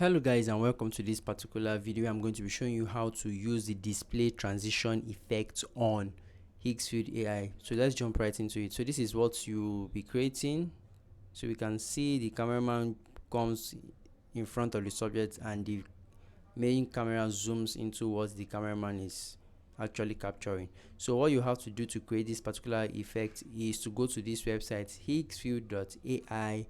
Hello guys, and welcome to this particular video. I'm going to be showing you how to use the display transition effect on Higgsfield AI. So let's jump right into it. So this is what you'll be creating. So we can see the cameraman comes in front of the subject and the main camera zooms into what the cameraman is actually capturing. So what you have to do to create this particular effect is to go to this website higgsfield.ai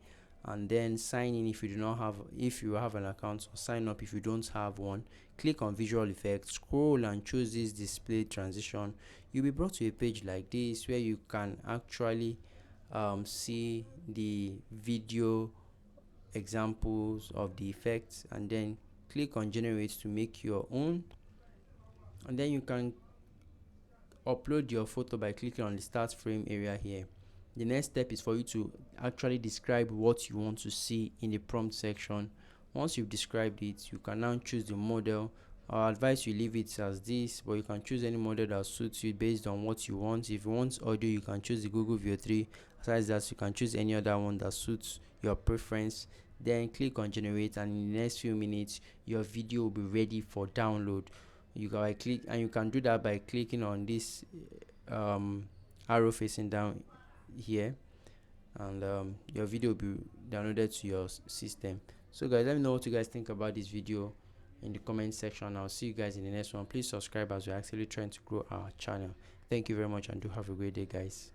and then sign in if you have an account, or sign up if you don't have one. Click on visual effects, scroll and choose this display transition. You'll be brought to a page like this where you can actually see the video examples of the effects, and then click on generate to make your own, and then you can upload your photo by clicking on the start frame area here. The next step is for you to actually describe what you want to see in the prompt section. Once you've described it, you can now choose the model. I advise you leave it as this, but you can choose any model that suits you based on what you want. If you want audio, you can choose the Google View 3. Besides that, you can choose any other one that suits your preference. Then click on generate, and in the next few minutes your video will be ready for download. You can do that by clicking on this arrow facing down here, and your video will be downloaded to your system. So guys, let me know what you guys think about this video in the comment section. I'll see you guys in the next one. Please subscribe as we're actually trying to grow our channel. Thank you very much, and do have a great day, guys.